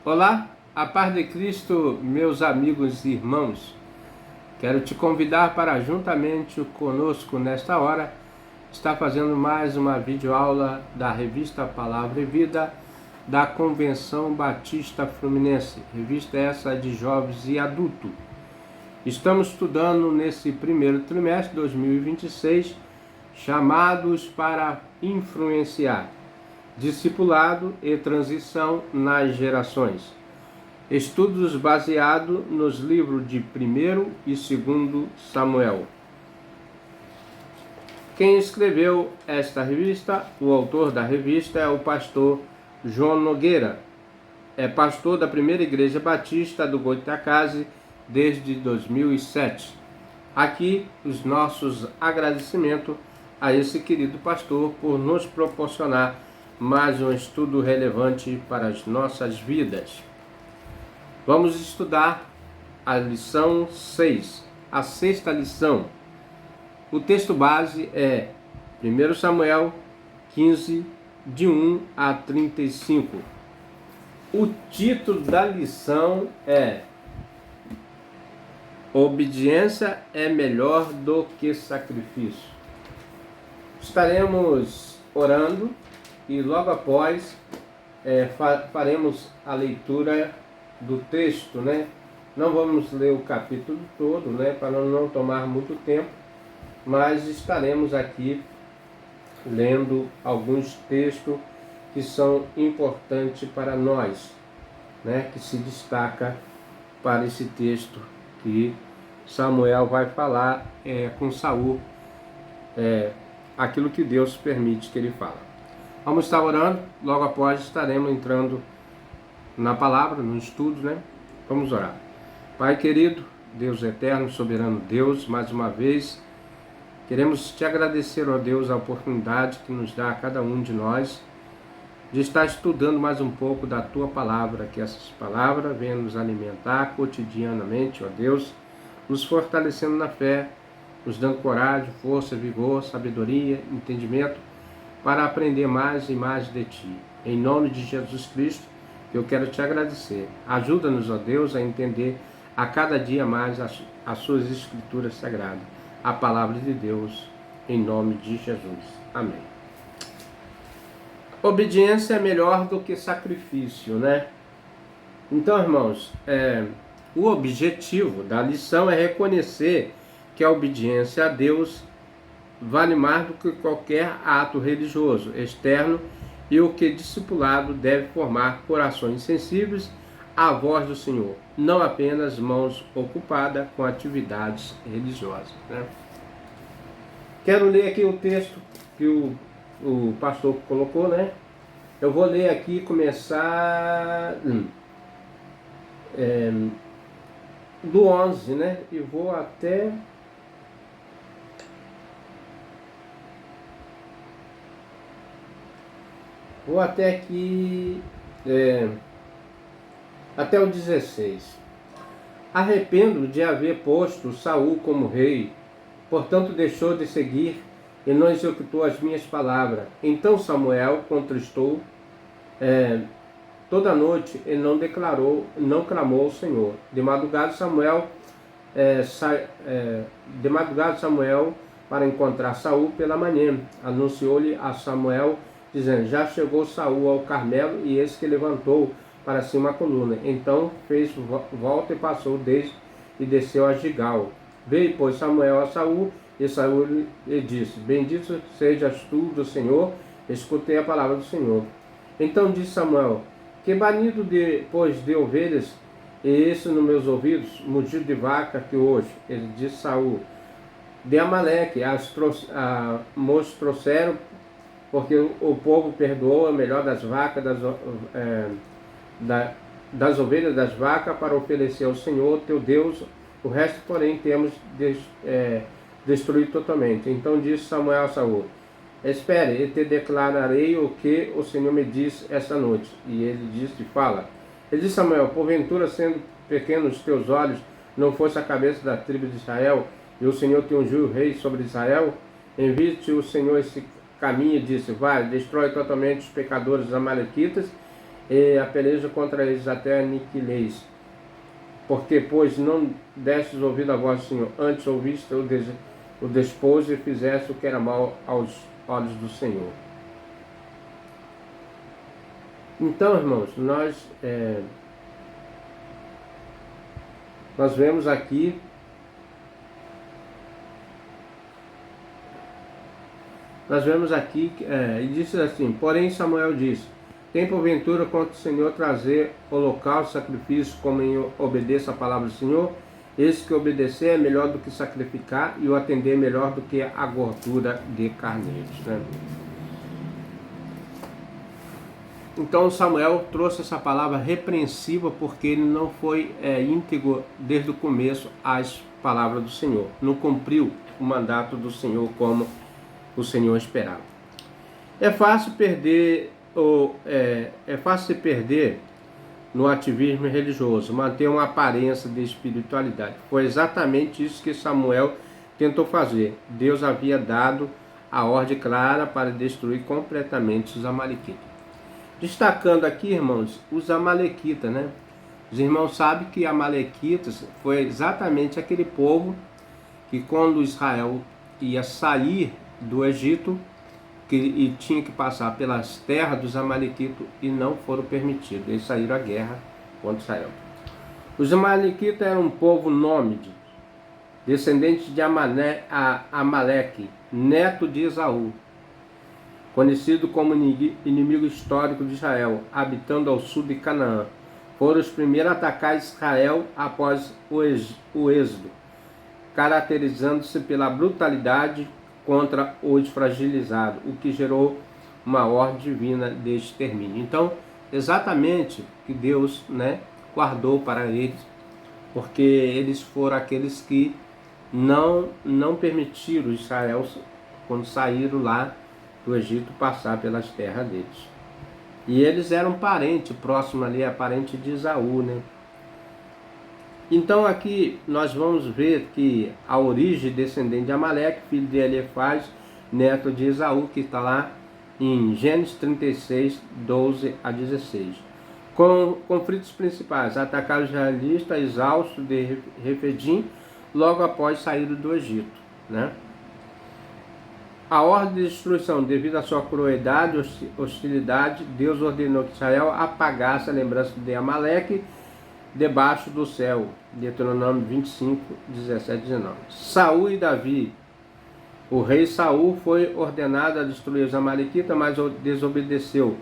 Olá, a paz de Cristo, meus amigos e irmãos. Quero te convidar para juntamente conosco nesta hora estar fazendo mais uma videoaula da revista Palavra e Vida da Convenção Batista Fluminense, revista essa de jovens e adultos. Estamos estudando nesse primeiro trimestre de 2026, chamados para influenciar, discipulado e transição nas gerações. Estudos baseados nos livros de 1º e 2º Samuel. Quem escreveu esta revista, o autor da revista, é o pastor João Nogueira. É pastor da primeira igreja batista do Goitacazes desde 2007. Aqui os nossos agradecimentos a esse querido pastor por nos proporcionar mais um estudo relevante para as nossas vidas. Vamos estudar a lição 6, a sexta lição. O texto base é 1 Samuel 15, de 1 a 35. O título da lição é Obediência é melhor do que sacrifício. Estaremos orando e logo após faremos a leitura do texto, né? Não vamos ler o capítulo todo, né? Para não tomar muito tempo, mas estaremos aqui lendo alguns textos que são importantes para nós, né? Que se destaca para esse texto que Samuel vai falar com Saul, aquilo que Deus permite que ele fale. Vamos estar orando, logo após estaremos entrando na palavra, no estudo, né? Vamos orar. Pai querido, Deus eterno, soberano Deus, mais uma vez, queremos te agradecer, ó Deus, a oportunidade que nos dá a cada um de nós de estar estudando mais um pouco da tua palavra, que essas palavras venham nos alimentar cotidianamente, ó Deus, nos fortalecendo na fé, nos dando coragem, força, vigor, sabedoria, entendimento, para aprender mais e mais de Ti. Em nome de Jesus Cristo, eu quero Te agradecer. Ajuda-nos, ó Deus, a entender a cada dia mais as Suas Escrituras Sagradas, a Palavra de Deus, em nome de Jesus. Amém. Obediência é melhor do que sacrifício, né? Então, irmãos, o objetivo da lição é reconhecer que a obediência a Deus vale mais do que qualquer ato religioso externo e o que discipulado deve formar corações sensíveis à voz do Senhor, não apenas mãos ocupadas com atividades religiosas, né? Quero ler aqui o texto que o pastor colocou, né? Eu vou ler aqui, começar do 11, né? E vou até aqui, até o 16. Arrependo de haver posto Saul como rei, portanto deixou de seguir e não executou as minhas palavras. Então Samuel contristou toda a noite e não clamou ao Senhor. De madrugada Samuel para encontrar Saul pela manhã, anunciou-lhe a Samuel, dizendo: já chegou Saul ao Carmelo, e eis que levantou para si uma coluna. Então fez volta e passou desde e desceu a Gigal. Veio, pois, Samuel a Saul, e Saul lhe disse: bendito sejas tu do Senhor, escutei a palavra do Senhor. Então disse Samuel: que banido depois de ovelhas e isso nos meus ouvidos, mugido de vaca que hoje? Ele disse Saul: de Amaleque nos trouxeram, porque o povo perdoou a melhor das vacas, das ovelhas das vacas, para oferecer ao Senhor teu Deus. O resto, porém, temos destruído totalmente. Então disse Samuel a Saul: espere, e te declararei o que o Senhor me disse esta noite. E ele disse: fala. Ele disse Samuel: porventura, sendo pequenos os teus olhos, não fosse a cabeça da tribo de Israel, e o Senhor te ungiu rei sobre Israel? Envie-te o Senhor esse caminho e disse: vai, destrói totalmente os pecadores amalequitas e a peleja contra eles até aniquileis. Porque, pois, não destes ouvido a voz do Senhor, antes ouviste o despojo e fizeste o que era mal aos olhos do Senhor. Então, irmãos, nós vemos aqui e disse assim: porém Samuel disse: tem porventura contra o Senhor trazer holocausto, sacrifício, como em obedeça a palavra do Senhor? Esse que obedecer é melhor do que sacrificar, e o atender é melhor do que a gordura de carneiros, né? Então Samuel trouxe essa palavra repreensiva porque ele não foi íntegro desde o começo às palavras do Senhor. Não cumpriu o mandato do Senhor como o Senhor esperava. É fácil se perder no ativismo religioso, manter uma aparência de espiritualidade. Foi exatamente isso que Samuel tentou fazer. Deus havia dado a ordem clara para destruir completamente os amalequitas. Destacando aqui, irmãos, os amalequitas, né? Os irmãos sabem que amalequitas foi exatamente aquele povo que quando Israel ia sair do Egito e tinha que passar pelas terras dos amalequitas e não foram permitidos. Eles saíram à guerra contra Israel. Os amalequitas eram um povo nômade, descendente de Amaleque, neto de Esaú, conhecido como inimigo histórico de Israel, habitando ao sul de Canaã. Foram os primeiros a atacar Israel após o êxodo, caracterizando-se pela brutalidade contra os fragilizados, o que gerou uma ordem divina de extermínio. Então, exatamente que Deus, guardou para eles, porque eles foram aqueles que não permitiram Israel, quando saíram lá do Egito, passar pelas terras deles. E eles eram parente próximo ali, a parente de Esaú, né? Então aqui nós vamos ver que a origem descendente de Amaleque, filho de Elifaz, neto de Esaú, que está lá em Gênesis 36, 12 a 16. Com conflitos principais: atacar os israelitas exaustos de Refidim logo após sair do Egito, né? A ordem de destruição, devido à sua crueldade e hostilidade, Deus ordenou que Israel apagasse a lembrança de Amaleque debaixo do céu. Deuteronômio 25, 17 e 19. Saul e Davi. O rei Saul foi ordenado a destruir os amalequitas, mas desobedeceu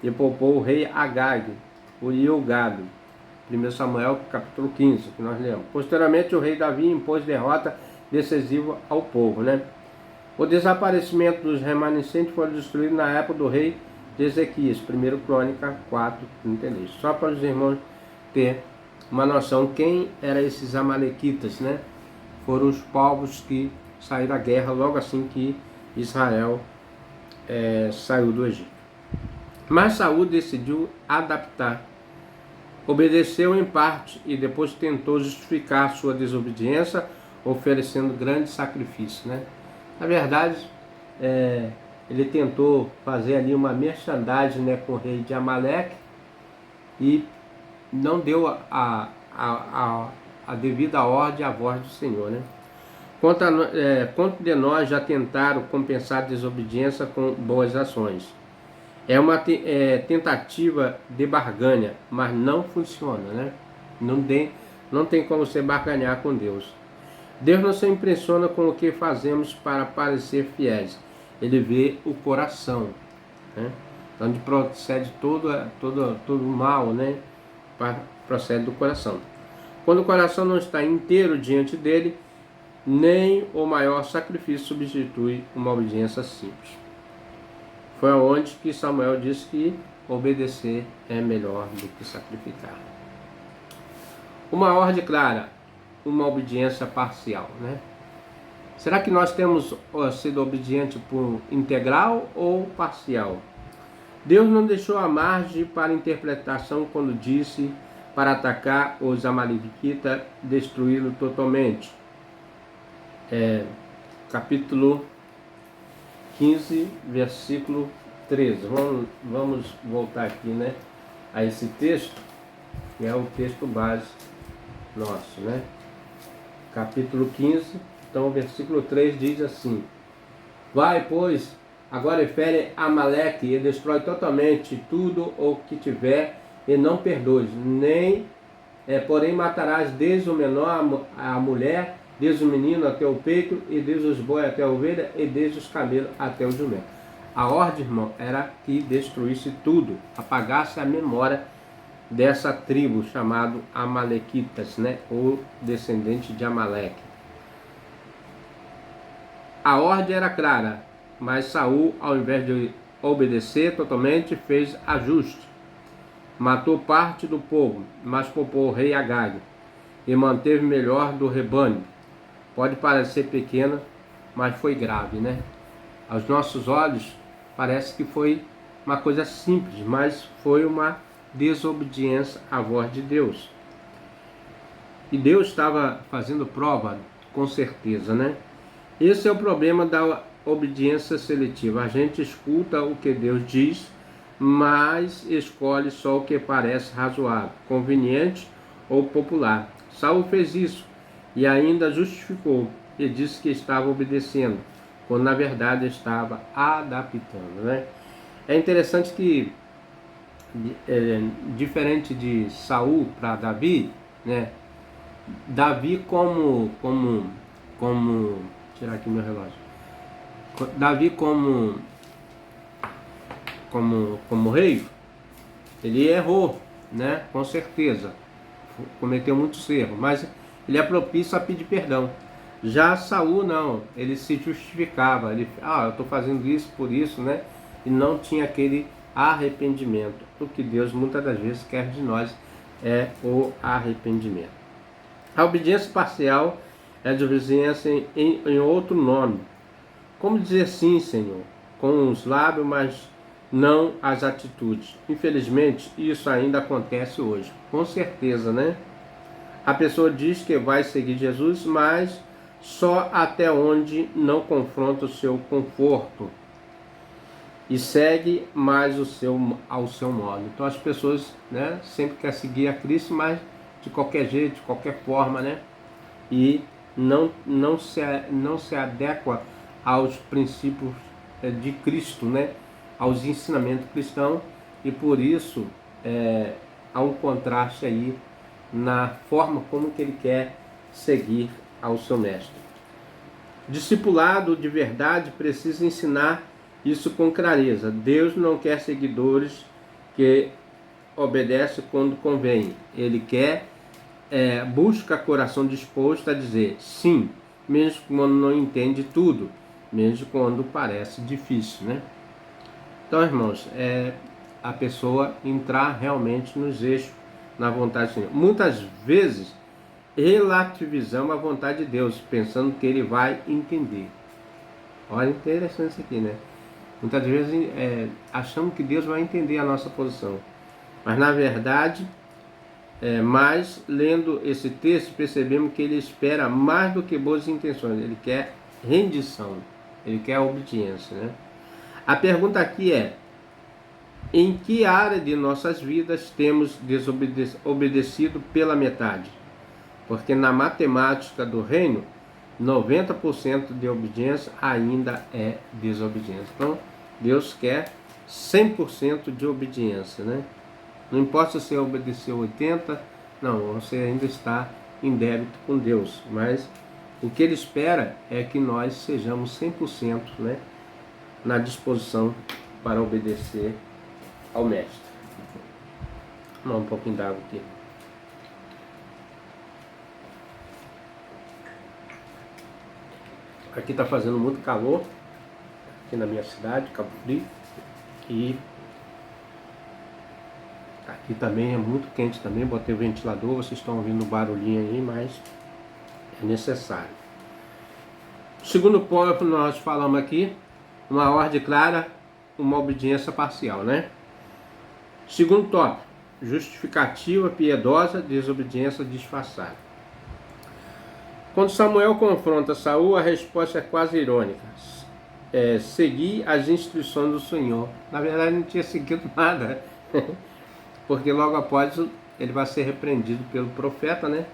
e poupou o rei Agag, o Iogado. 1 Samuel capítulo 15, que nós lemos. Posteriormente, o rei Davi impôs derrota decisiva ao povo, né? O desaparecimento dos remanescentes foi destruído na época do rei de Ezequias, 1 Crônica 4, 32. Só para os irmãos ter uma noção quem eram esses amalequitas, né? Foram os povos que saíram da guerra logo assim que Israel saiu do Egito. Mas Saul decidiu adaptar, obedeceu em parte e depois tentou justificar sua desobediência oferecendo grande sacrifício, né? Na verdade, ele tentou fazer ali uma merchandising, né, com o rei de Amaleque e não deu a devida ordem à voz do Senhor, né? Quanto de nós já tentaram compensar a desobediência com boas ações? É uma tentativa de barganha, mas não funciona, né? Não tem como você barganhar com Deus. Deus não se impressiona com o que fazemos para parecer fiéis. Ele vê o coração, né? Onde procede todo o mal, né? Procede do coração. Quando o coração não está inteiro diante dele, nem o maior sacrifício substitui uma obediência simples. Foi aonde que Samuel disse que obedecer é melhor do que sacrificar. Uma ordem clara, uma obediência parcial, né? Será que nós temos sido obedientes por integral ou parcial? Deus não deixou a margem para interpretação quando disse para atacar os amalequitas, destruí-los totalmente. Capítulo 15, versículo 13. Vamos voltar aqui, né? a esse texto, que é o texto base nosso, né? Capítulo 15, então o versículo 3 diz assim: vai, pois, agora refere a Amaleque e destrói totalmente tudo o que tiver e não perdoes, nem, porém matarás desde o menor a mulher, desde o menino até o peito, e desde os bois até a ovelha, e desde os camelos até o jumento. A ordem, irmão, era que destruísse tudo, apagasse a memória dessa tribo chamado Amalequitas, né? Ou descendente de Amaleque. A ordem era clara, mas Saul, ao invés de obedecer totalmente, fez ajuste. Matou parte do povo, mas poupou o rei Agag e manteve melhor do rebanho. Pode parecer pequena, mas foi grave, né? Aos nossos olhos parece que foi uma coisa simples, mas foi uma desobediência à voz de Deus. E Deus estava fazendo prova, com certeza, né? Esse é o problema da obediência seletiva. A gente escuta o que Deus diz, mas escolhe só o que parece razoável, conveniente ou popular. Saul fez isso e ainda justificou e disse que estava obedecendo, quando na verdade estava adaptando, né? É interessante que, diferente de Saul para Davi, né? Davi como tirar aqui meu relógio. Davi como rei, ele errou, né? Com certeza, cometeu muitos erros, mas ele é propício a pedir perdão. Já Saul não, ele se justificava, ele, eu estou fazendo isso por isso, né? E não tinha aquele arrependimento. O que Deus muitas das vezes quer de nós é o arrependimento. A obediência parcial é a desobediência em outro nome. Como dizer sim, Senhor, com os lábios, mas não as atitudes. Infelizmente, isso ainda acontece hoje. Com certeza, né? A pessoa diz que vai seguir Jesus, mas só até onde não confronta o seu conforto e segue mais ao seu modo. Então as pessoas, né, sempre querem seguir a Cristo, mas de qualquer jeito, de qualquer forma, né? E não se adequa aos princípios de Cristo, né? Aos ensinamentos cristãos, e por isso há um contraste aí na forma como que ele quer seguir ao seu mestre. Discipulado de verdade precisa ensinar isso com clareza. Deus não quer seguidores que obedecem quando convém. Ele quer, busca coração disposto a dizer sim, mesmo quando não entende tudo, mesmo quando parece difícil, né? Então, irmãos, a pessoa entrar realmente nos eixos, na vontade do Senhor. Muitas vezes relativizamos a vontade de Deus, pensando que Ele vai entender. Olha, interessante isso aqui, né? Muitas vezes achamos que Deus vai entender a nossa posição, mas na verdade, mas lendo esse texto, percebemos que Ele espera mais do que boas intenções. Ele quer rendição, Ele quer obediência, né? A pergunta aqui é: em que área de nossas vidas temos desobedecido pela metade? Porque na matemática do reino, 90% de obediência ainda é desobediência. Então, Deus quer 100% de obediência, né? Não importa se você obedeceu 80%, não, você ainda está em débito com Deus. Mas o que Ele espera é que nós sejamos 100%, né, na disposição para obedecer ao mestre. Vamos dar um pouquinho d'água aqui. Aqui está fazendo muito calor, aqui na minha cidade, Cabo Frio, e aqui também é muito quente também. Botei o ventilador, vocês estão ouvindo o barulhinho aí, mas é necessário. Segundo ponto, nós falamos aqui, uma ordem clara, uma obediência parcial, né? Segundo tópico, justificativa piedosa, desobediência disfarçada. Quando Samuel confronta Saul, a resposta é quase irônica. Seguir as instruções do Senhor. Na verdade, não tinha seguido nada. porque logo após ele vai ser repreendido pelo profeta, né?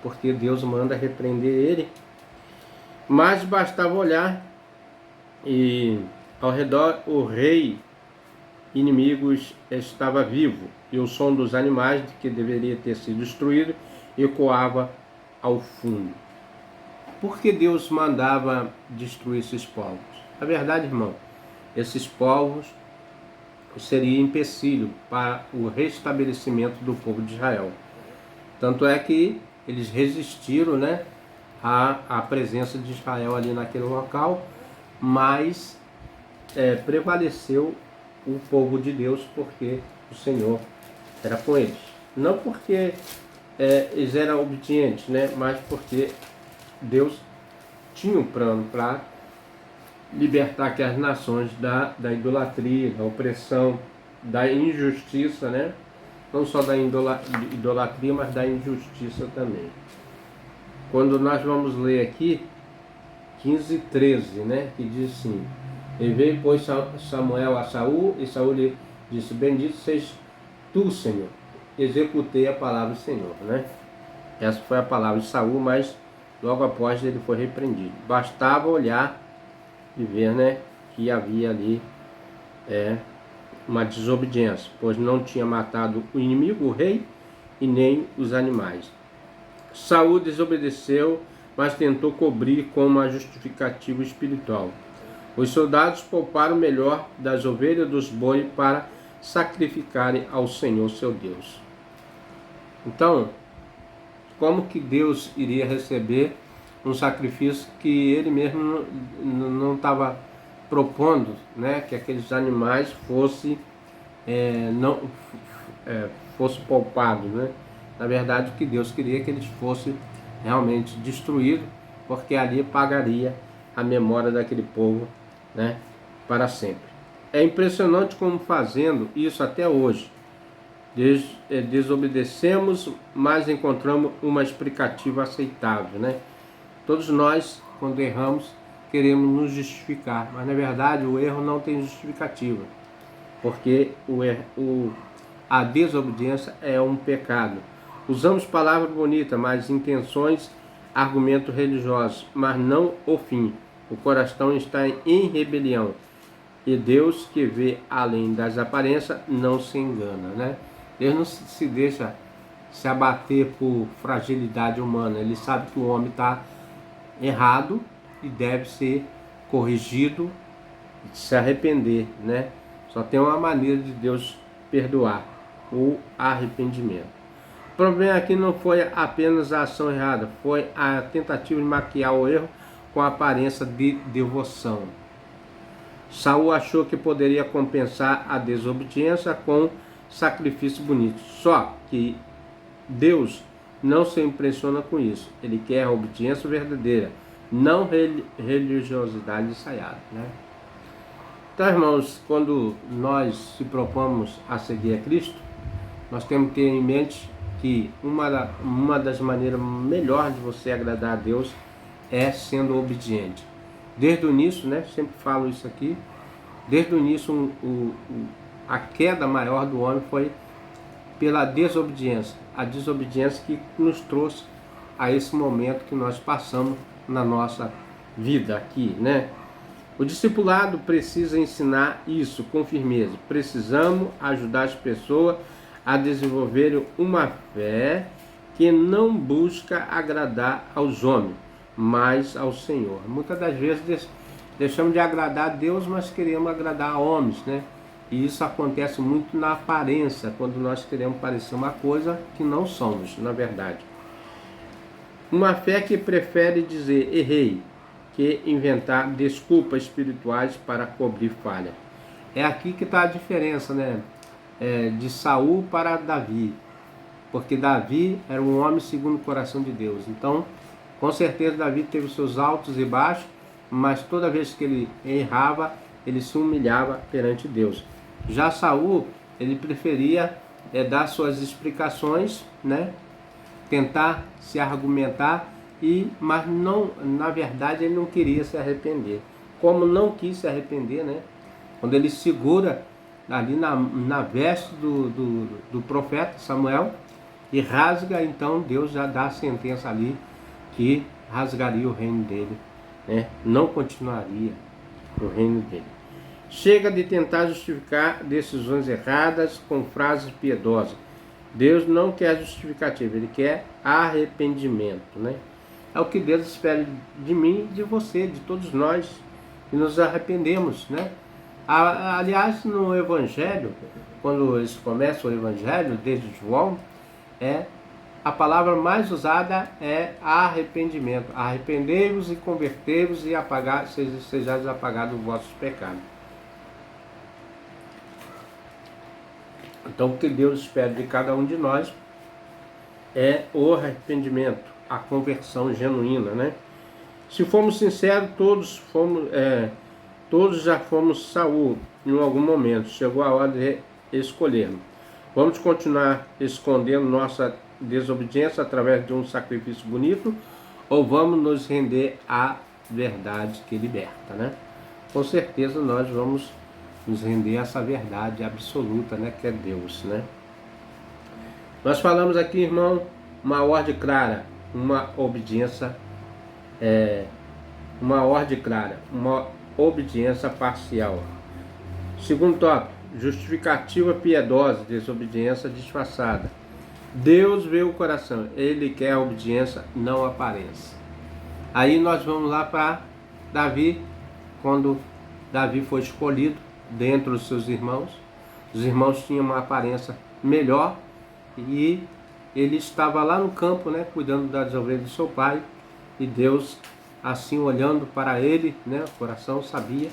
Porque Deus manda repreender ele. Mas bastava olhar e ao redor o rei inimigos estava vivo, e o som dos animais que deveria ter sido destruído ecoava ao fundo. Por que Deus mandava destruir esses povos? Na verdade, irmão, esses povos seriam empecilho para o restabelecimento do povo de Israel. Tanto é que eles resistiram, né, à presença de Israel ali naquele local, mas prevaleceu o povo de Deus porque o Senhor era com eles. Não porque eles eram obedientes, né, mas porque Deus tinha um plano para libertar aquelas nações da idolatria, da opressão, da injustiça, né? Não só da idolatria, mas da injustiça também. Quando nós vamos ler aqui 15:13, né, que diz assim: e veio, pois, Samuel a Saul, e Saul lhe disse: bendito sejas tu, Senhor. Executei a palavra do Senhor, né? Essa foi a palavra de Saul, mas logo após ele foi repreendido. Bastava olhar e ver, né, que havia ali uma desobediência, pois não tinha matado o inimigo, o rei, e nem os animais. Saul desobedeceu, mas tentou cobrir com uma justificativa espiritual. Os soldados pouparam o melhor das ovelhas e dos bois para sacrificarem ao Senhor seu Deus. Então, como que Deus iria receber um sacrifício que ele mesmo não estava propondo, né, que aqueles animais fossem poupados, né? Na verdade, o que Deus queria é que eles fossem realmente destruídos, porque ali pagaria a memória daquele povo, né, para sempre. É impressionante como fazendo isso até hoje. Desobedecemos, mas encontramos uma explicativa aceitável, né? Todos nós, quando erramos, queremos nos justificar, mas na verdade o erro não tem justificativa, porque a desobediência é um pecado. Usamos palavras bonitas, mas intenções, argumentos religiosos, mas não o fim. O coração está em rebelião, e Deus, que vê além das aparências, não se engana, né? Deus não se deixa se abater por fragilidade humana. Ele sabe que o homem está errado e deve ser corrigido, se arrepender, né? Só tem uma maneira de Deus perdoar: o arrependimento. O problema aqui não foi apenas a ação errada, foi a tentativa de maquiar o erro com a aparência de devoção. Saul achou que poderia compensar a desobediência com sacrifício bonito. Só que Deus não se impressiona com isso. Ele quer a obediência verdadeira, não religiosidade ensaiada, né? Então, irmãos, quando nós se propomos a seguir a Cristo, nós temos que ter em mente que uma das maneiras melhores de você agradar a Deus é sendo obediente. Desde o início, né, sempre falo isso aqui, desde o início a queda maior do homem foi pela desobediência. A desobediência que nos trouxe a esse momento que nós passamos na nossa vida aqui, né? O discipulado precisa ensinar isso com firmeza. Precisamos ajudar as pessoas a desenvolverem uma fé que não busca agradar aos homens, mas ao Senhor. Muitas das vezes deixamos de agradar a Deus, mas queremos agradar a homens, né? E isso acontece muito na aparência, quando nós queremos parecer uma coisa que não somos, na verdade. Uma fé que prefere dizer errei, que inventar desculpas espirituais para cobrir falha. É aqui que está a diferença, né? De Saul para Davi. Porque Davi era um homem segundo o coração de Deus. Então, com certeza, Davi teve seus altos e baixos, mas toda vez que ele errava, ele se humilhava perante Deus. Já Saul, ele preferia dar suas explicações, né? Tentar se argumentar, mas não, na verdade ele não queria se arrepender. Como não quis se arrepender, né? Quando ele segura ali na veste do profeta Samuel e rasga. Então Deus já dá a sentença ali que rasgaria o reino dele, né? Não continuaria o reino dele. Chega de tentar justificar decisões erradas com frases piedosas. Deus não quer justificativa, Ele quer arrependimento, né? É o que Deus espera de mim, de você, de todos nós, que nos arrependemos, né? Aliás, no Evangelho, quando eles começam o Evangelho, desde João, a palavra mais usada é arrependimento. Arrependei-vos e convertei-vos e sejais apagados os vossos pecados. Então, o que Deus espera de cada um de nós é o arrependimento, a conversão genuína, né? Se formos sinceros, todos já fomos Saul em algum momento. Chegou a hora de escolhermos. Vamos continuar escondendo nossa desobediência através de um sacrifício bonito, ou vamos nos render à verdade que liberta, né? Com certeza nós vamos nos render a essa verdade absoluta, né, que é Deus, né? Nós falamos aqui, irmão, uma ordem clara, uma obediência uma obediência parcial. Segundo tópico, justificativa piedosa, desobediência disfarçada. Deus vê o coração, Ele quer a obediência, não a aparência. Aí nós vamos lá para Davi, quando Davi foi escolhido dentre os seus irmãos. Os irmãos tinham uma aparência melhor e ele estava lá no campo, né, cuidando das ovelhas de seu pai, e Deus, assim olhando para ele, né, o coração sabia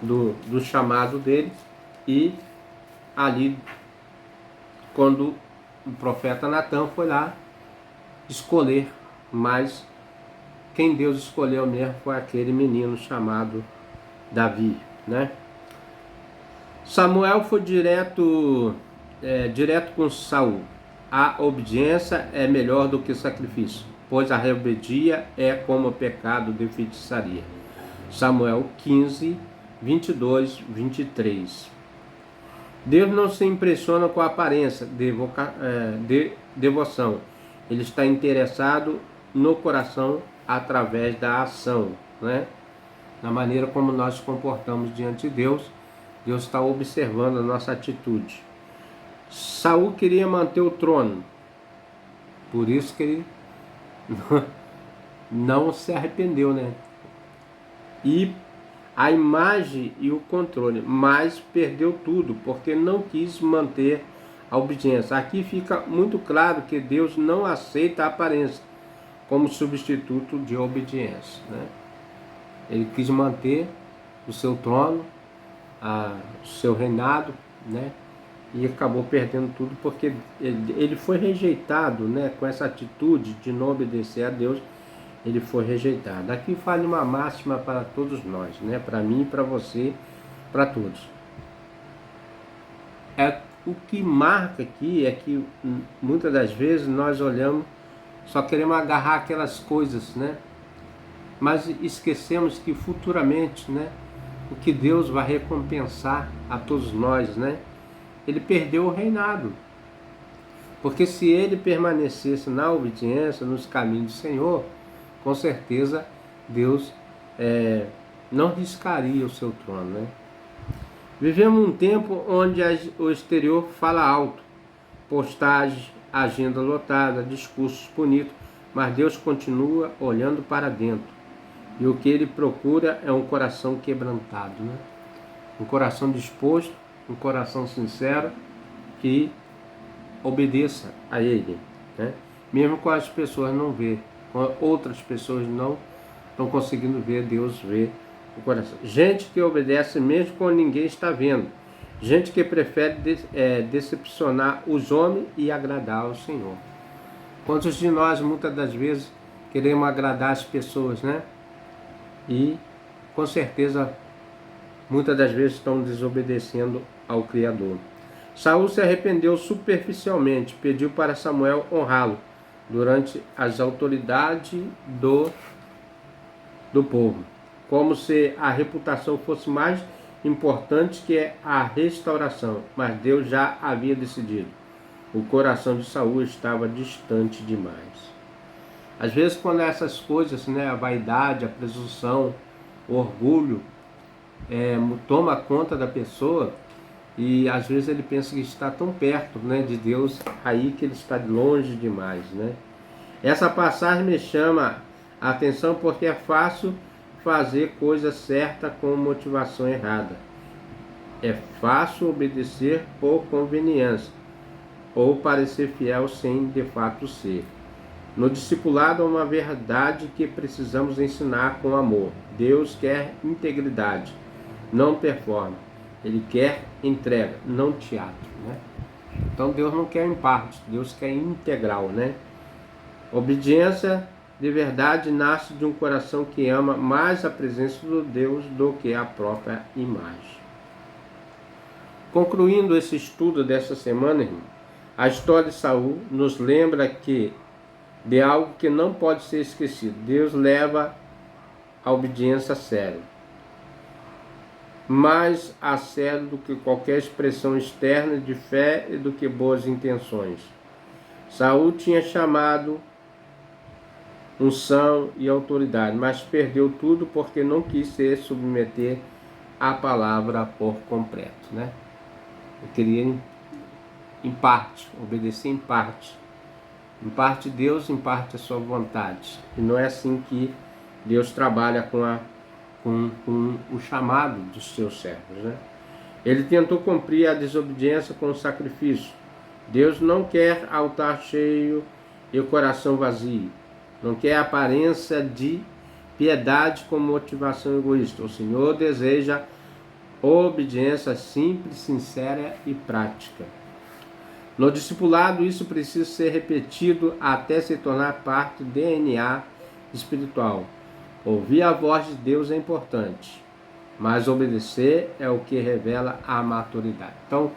do chamado dele, e ali, quando o profeta Natã foi lá escolher, mas quem Deus escolheu mesmo foi aquele menino chamado Davi, né? Samuel foi direto com Saul. A obediência é melhor do que o sacrifício, pois a rebeldia é como o pecado de feitiçaria. Samuel 15, 22, 23. Deus não se impressiona com a aparência de devoção. Ele está interessado no coração através da ação, né? Na maneira como nós nos comportamos diante de Deus. Deus está observando a nossa atitude. Saul queria manter o trono, por isso que ele não se arrependeu, né? E a imagem e o controle, mas perdeu tudo, porque não quis manter a obediência. Aqui fica muito claro que Deus não aceita a aparência como substituto de obediência, né? Ele quis manter o seu trono, o seu reinado, né? E acabou perdendo tudo porque ele foi rejeitado, né? Com essa atitude de não obedecer a Deus, ele foi rejeitado. Aqui fala uma máxima para todos nós, né? Para mim, para você, para todos. O que marca aqui é que muitas das vezes nós olhamos, só queremos agarrar aquelas coisas, né? Mas esquecemos que futuramente, né, o que Deus vai recompensar a todos nós, né? Ele perdeu o reinado. Porque se ele permanecesse na obediência, nos caminhos do Senhor, com certeza Deus não riscaria o seu trono, né? Vivemos um tempo onde o exterior fala alto, postagens, agenda lotada, discursos bonitos, mas Deus continua olhando para dentro. E o que ele procura é um coração quebrantado, né? Um coração disposto, um coração sincero, que obedeça a ele, né? Mesmo quando as pessoas não vê, quando outras pessoas não estão conseguindo ver, Deus vê o coração. Gente que obedece mesmo quando ninguém está vendo. Gente que prefere decepcionar os homens e agradar ao Senhor. Quantos de nós, muitas das vezes, queremos agradar as pessoas, né? E, com certeza, muitas das vezes estão desobedecendo ao Criador. Saul se arrependeu superficialmente, pediu para Samuel honrá-lo durante as autoridades do povo, como se a reputação fosse mais importante que é a restauração, mas Deus já havia decidido. O coração de Saul estava distante demais. Às vezes, quando essas coisas, né, a vaidade, a presunção, o orgulho, toma conta da pessoa, e às vezes ele pensa que está tão perto, né, de Deus, aí que ele está longe demais, né? Essa passagem me chama a atenção porque é fácil fazer coisa certa com motivação errada. É fácil obedecer por conveniência ou parecer fiel sem de fato ser. No discipulado há uma verdade que precisamos ensinar com amor. Deus quer integridade, não performance. Ele quer entrega, não teatro, né? Então Deus não quer em parte, Deus quer integral, né? Obediência de verdade nasce de um coração que ama mais a presença do Deus do que a própria imagem. Concluindo esse estudo dessa semana, irmão, a história de Saul nos lembra de algo que não pode ser esquecido. Deus leva a obediência a sério, mais a sério do que qualquer expressão externa de fé e do que boas intenções. Saul tinha chamado unção e autoridade, mas perdeu tudo porque não quis se submeter à palavra por completo, né? Eu queria em parte, obedecer em parte Deus, em parte a sua vontade. E não é assim que Deus trabalha com o chamado dos seus servos, né? Ele tentou cumprir a desobediência com o sacrifício. Deus não quer altar cheio e o coração vazio. Não quer aparência de piedade com motivação egoísta. O Senhor deseja obediência simples, sincera e prática. No discipulado, isso precisa ser repetido até se tornar parte do DNA espiritual. Ouvir a voz de Deus é importante, mas obedecer é o que revela a maturidade. Então,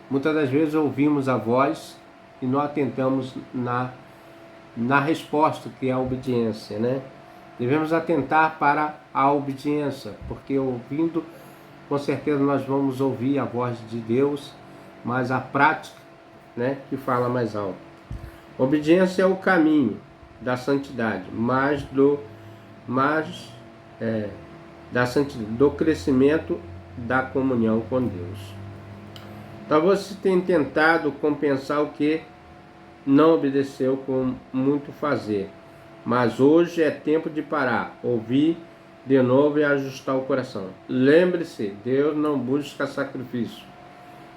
muitas das vezes ouvimos a voz e não atentamos na resposta, que é a obediência, né? Devemos atentar para a obediência, porque ouvindo, com certeza nós vamos ouvir a voz de Deus, mas a prática, né, que fala mais alto. Obediência é o caminho da santidade, da santidade, do crescimento da comunhão com Deus. Talvez você tenha tentado compensar o que não obedeceu com muito fazer, mas hoje é tempo de parar, ouvir de novo e ajustar o coração. Lembre-se, Deus não busca sacrifício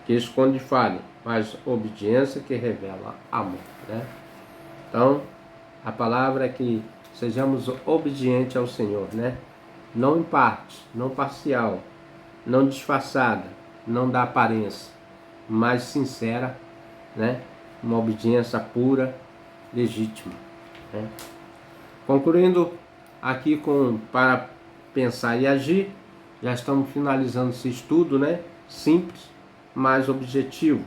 que esconde falha, mas obediência que revela amor, né? Então, a palavra é que sejamos obedientes ao Senhor, né? Não em parte, não parcial, não disfarçada, não da aparência, mas sincera, né? Uma obediência pura, legítima, né? Concluindo aqui para pensar e agir, já estamos finalizando esse estudo, né? Simples, mas objetivo.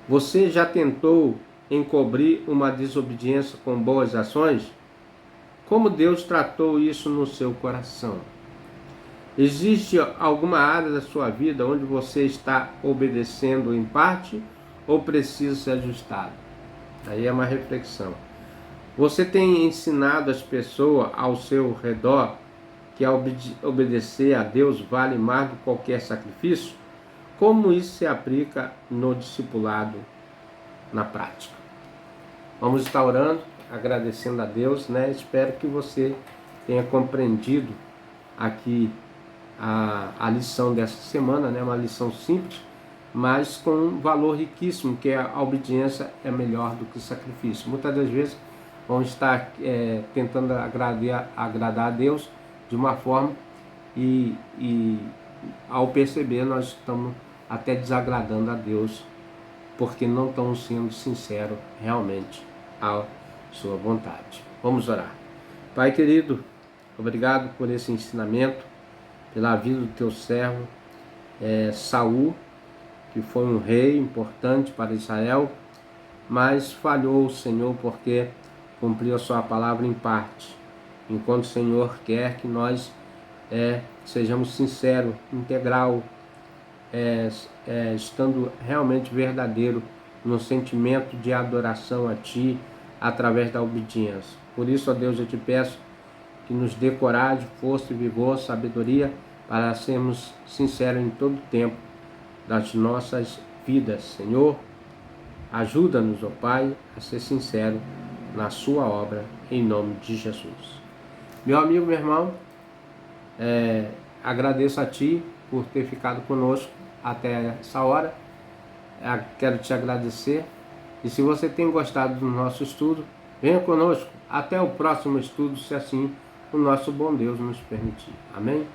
Você já tentou encobrir uma desobediência com boas ações? Como Deus tratou isso no seu coração? Existe alguma área da sua vida onde você está obedecendo em parte ou precisa ser ajustado? Aí é uma reflexão. Você tem ensinado as pessoas ao seu redor que obedecer a Deus vale mais do que qualquer sacrifício? Como isso se aplica no discipulado na prática? Vamos estar orando, agradecendo a Deus, né? Espero que você tenha compreendido aqui a lição dessa semana, né? Uma lição simples, mas com um valor riquíssimo, que a obediência é melhor do que o sacrifício. Muitas das vezes vamos estar tentando agradar a Deus de uma forma e ao perceber nós estamos até desagradando a Deus, porque não estamos sendo sinceros realmente à sua vontade. Vamos orar. Pai querido, obrigado por esse ensinamento, pela vida do teu servo Saul, que foi um rei importante para Israel, mas falhou, Senhor, porque cumpriu a sua palavra em parte, enquanto o Senhor quer que nós sejamos sinceros, integral, estando realmente verdadeiro no sentimento de adoração a Ti, através da obediência. Por isso, ó Deus, eu te peço que nos dê coragem, força, vigor, sabedoria, para sermos sinceros em todo o tempo das nossas vidas. Senhor, ajuda-nos, ó Pai, a ser sincero na sua obra, em nome de Jesus. Meu amigo, meu irmão, agradeço a Ti por ter ficado conosco até essa hora. Quero te agradecer. E se você tem gostado do nosso estudo, venha conosco até o próximo estudo, se assim o nosso bom Deus nos permitir. Amém?